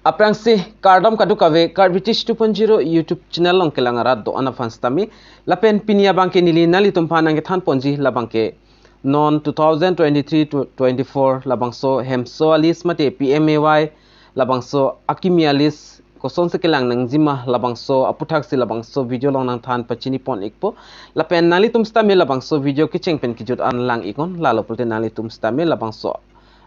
Aprangsi kardom kadukawe British 2.0 YouTube channel long kelangarat do ana fanstami lapen pinia bangke nili nali tumpanang than ponji labangke non 2023-24 labangso HEMSO alis mate PMAY labangso Akimi alis koson se kelang nang jima labangso aputhak si labangso video long nang than pachini pon ikpo lapen nali tumstami labangso video kicheng pen kijut an lang ikon lalo pulte nali tumstami labangso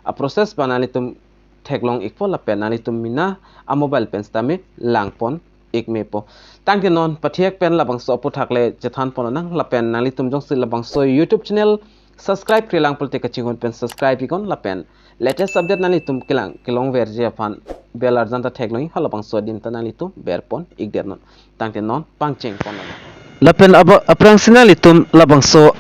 a process banali tum teglong ikpo lapen nali tum mina a mobile pen stami langpon ikmepo tangke non pathiek pen labangso aputhak le jethan pon nang lapen nali tum jong si labangso YouTube channel subscribe krilang pulte kachingon pen subscribe ikon lapen latest update nali tum kilong verje apan bel arjanta teglong halabangso din tanali tum berpon ikder non tangke non pangcheng pon lapen aprang sinali tum labangso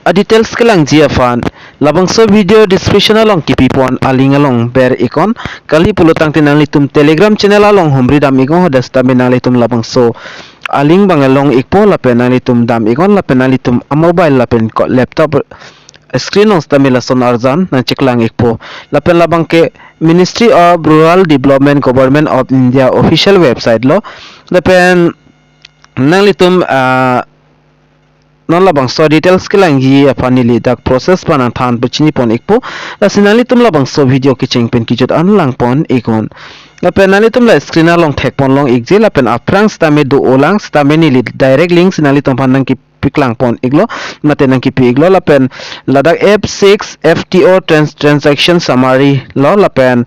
a details kelang jia fan labangso video description along kipi pon aling along ber ikon kali pulutang tinali tum telegram channel along homri dam ikon hodas taminali tum labangso aling bangalong ikpo lapen nali tum dam ikon lapen nali tum a mobile lapen ko laptop screen on stamila son arjan na chiklang ikpo lapen labangke Ministry of Rural Development Government of India official website lo lapen nali tum non labangso details kelang hi apanili dak process panan than bachini pon ikpo lasinali tum labangso video kicheng pen kijot an lang pon ikon lapen nali tum la screen along thek pon long ikje lapen aprang stame do olang stame ni direct link sinali tum panang ki piklang pon iglo mate nang ki iglo lapen ladak F6 FTO transaction summary lo lapen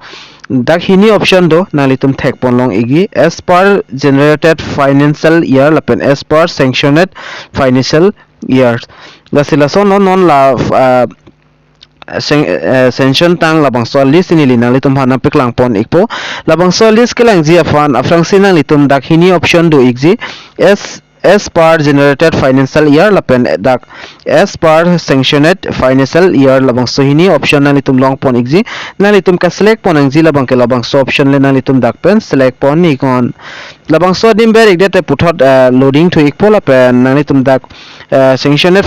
dak hini option do nalitum thek pon long igi as per generated financial year lapen as per sanctioned financial year lasila so non la sanction tang labangso list ni lina litum hana piklang pon ikpo labangso list kelang ji afan afrang sinang litum dak hini option do igji as per generated financial year lapen dak as per sanctioned financial year labangso hini option na litum long pon igji na litum ka select pon ang ji labang ke labangso option le na litum dak pen select pon ni kon labangso dim ber igde puthot loading to ikpo lapen na litum dak sanctioned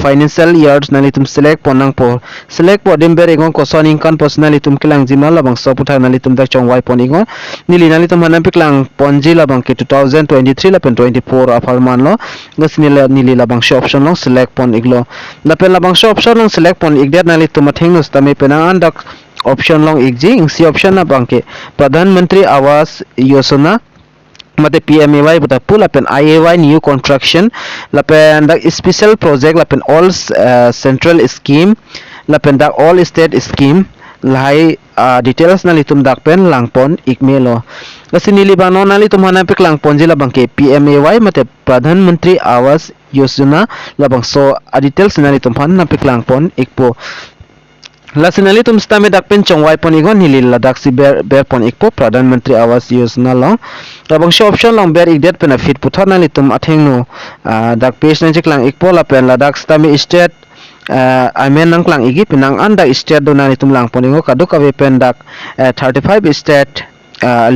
financial years na litum select pon nang po select po dim ber igon koson inkan personal litum kelang ji mal labangso puthak na litum dak chongwai pon igon nili na litum hanan piklang pon ji labang ke 2023 lapen 24 afal manlo ngasnila nili labangso option long select pon iglo lapen labangso option long select pon igdet nali tumathing nus tami penang andak option long igji ingsi option na bangke pradhan mantri awas yojana mate PMAY buta pula pen IAY new construction lapen dak special project lapen all central scheme lapen dak all state scheme lai details na litum dak pen langpon ikmelo lasinili bano nali tumhana piklang ponji labangke PMAY mate pradhan mantri awas yojana labangso details na litum na piklang pon ikpo lasinali tum stame dak pen chongwai pon igon hilil ladak si ber pon ikpo pradhan mantri awas yojana long labangso option long ber igdet pen fit puthar nali tum athengno dak page na jiklang ikpo lapen ladak stame state amen nang klang igi pinang anda state do nani tum lang poningo kaduk ave pen dak 35 state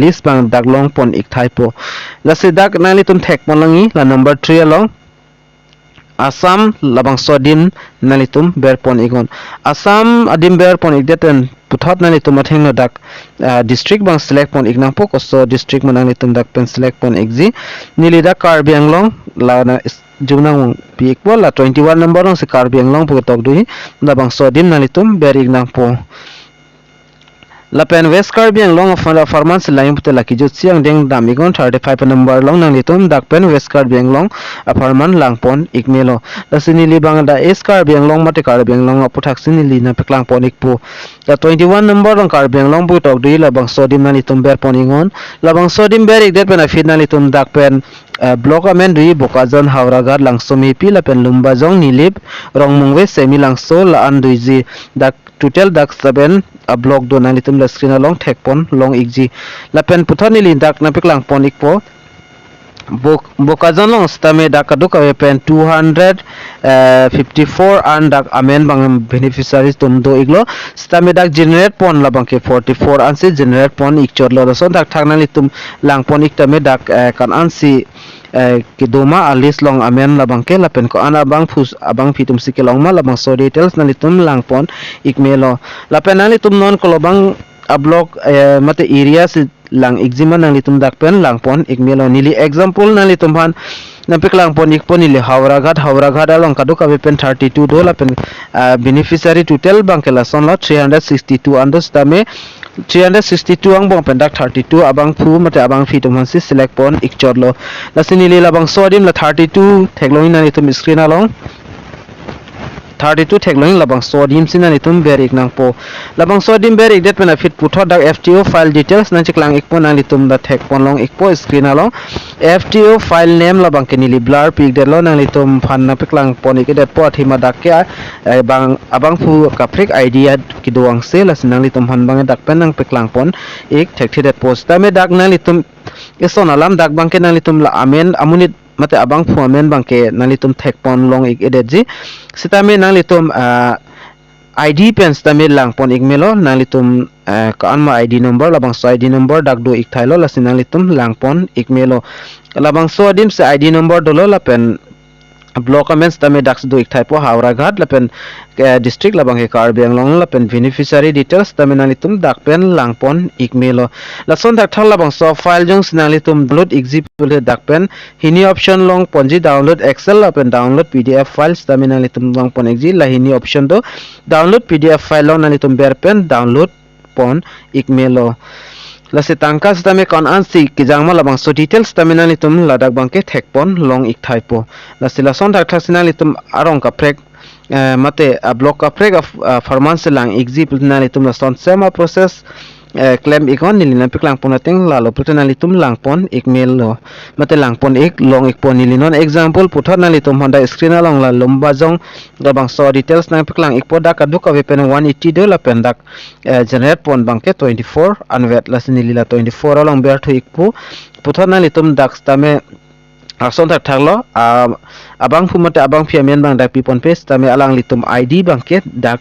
list bang dak long pon ik thaipo lasi dak nani tum thek molangi la number 3 along assam labangso dim nani tum ber pon igon assam adim ber pon igdeten puthot nani tum athengno dak district bang select pon ignang po koso district manang tum dak pen select pon igji nili dak Karbi Anglong la na jungnang piik bola 21 number nang si Karbi Anglong po tok dui labangso dim nalitum berig nang po lapen west Karbi Anglong farman silayung putela kijut siang deng damigon 35 number long nang litum dakpen west Karbi Anglong farman langpon ikmelo lasinili bangda east Karbi Anglong mate Karbi Anglong aputhak sinili na peklang pon ikpo la 21 number long Karbi Anglong po tok dui labangso dim nalitum ber poningon labangso dim berig det pen afid nalitum dakpen blok amen dui bokajan hauragar langso mepi lapen lumbajong nilip rongmungwe semi langso la an duiji dak total dak 7 blok do nalitum la screen along thekpon long igji lapen puthani li dak na piklang pon ikpo bokajan long stame dak kaduk ave pen 254 an dak amen bang beneficiaries tum do iglo stame dak generate pon labang ke 44 an se generate pon ikchor lo so dak thagnali tum lang pon iktame dak kan an si kidoma alis long amen labang ke lapen ko ana bang phus abang fitum sikelong ma labang so details nalitum langpon ikmelo lapen nalitum non kolobang a block mate area lang exima nang litum dak pen lang pon ikmelo nili example nang litum han nampik lang pon ikpon nili hauraghat along kadu kabe pen 32 dola pen beneficiary total bangkela son lot 362 andos tame 362 ang bong pendak 32 abang pu mate abang fi tum hansi select pon ikchot lo lasini lila bang sodim la 32 theklong na nitum screen along 32 theklong labang sodim sina nitum berik nang po labang sodim berik det pena fit putho dak fto file details nan chiklang ikpon nang litum da thek pon long ikpo screen along fto file name labang kenili blur pik det lo nang litum phan na piklang pon ik det po thima dak ke bang abang pu kaprik idea kiduang se lasinang litum han bang dak pen nang piklang pon ik thek thidet post tame dak nang litum ison alam dak bang ke nang litum la amen amunit mate abang pu amen bang ke nang litum thek pon long ik edet ji sitame nang litum id pens tame lang pon ik melo nang litum kaan ma id number labang so id number dak do ik thailo lasinang litum lang pon ik melo labang so dim se id number dolo la pen block comments tame dax do ik thai po hauraghat la pen district labang he KARDOM long la pen beneficiary details tame nang litum dak pen lang pon ik melo la son dak thal labang so file jong sinang litum download example dak pen hini option long ponji download excel la pen download pdf files tame nang litum long pon exi la hini option do download pdf file long nang litum ber pen download pon ik melo lase tangka stame kon ansi kijangma labang so details tame nang litum ladak bangke thekpon long ik thaipo lase lason dak thasina litum arong ka prek mate block ka prek farman selang example nang litum lason sema process claim ikon nilina piklang ponateng lalo putana litum langpon ik mail lo mate langpon ik long ik pon nilinon example puthot na litum honda screen along la lomba jong dabang so details nang piklang ik poda kadu ka pen 180 de la pendak generate pon bangke 24 anvet la sinilila 24 along ber thu ik pu puthot na litum dak tame ason tak thaklo abang phumate abang fiamen bang dak pipon page tame alang litum id bangke dak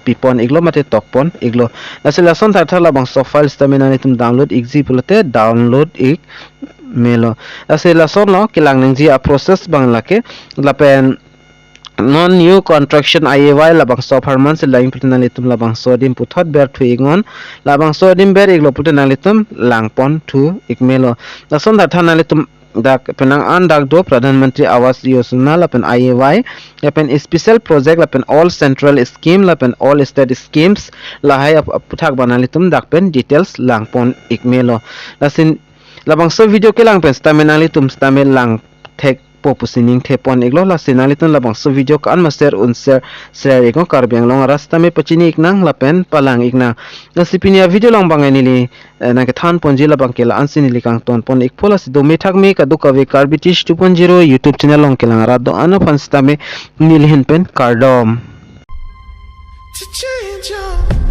pipon iglo mate tokpon iglo nasila son thar thala bang so files tamina nitum download example te download ik melo nasila son lo kilang ningji a process bang lake lapen non new contraction iay labang so farman se laing putna litum labang so dim puthot ber thu ingon labang so dim ber iglo putna litum langpon thu ik melo nason thar thana litum dak penang an dak do pradhan mantri awas yojana lapen iay lapen special project lapen all central scheme lapen all state schemes lahai aputhak banalitum dak pen details langpon ikmelo lasin labang so video ke lang pen stamenalitum stamel lang thek popusining thepon iglo lasinalitum labang so video kan master share ego karbeng long rasta me pachini iknang lapen palang ikna nasipinia video long banganili na ke than ponji labang kela ansini likang ton pon ikpola sido methak me ka dukawe karbitish 2.0 youtube channel long kelang rado ano panstame nilhin pen KARDOM to change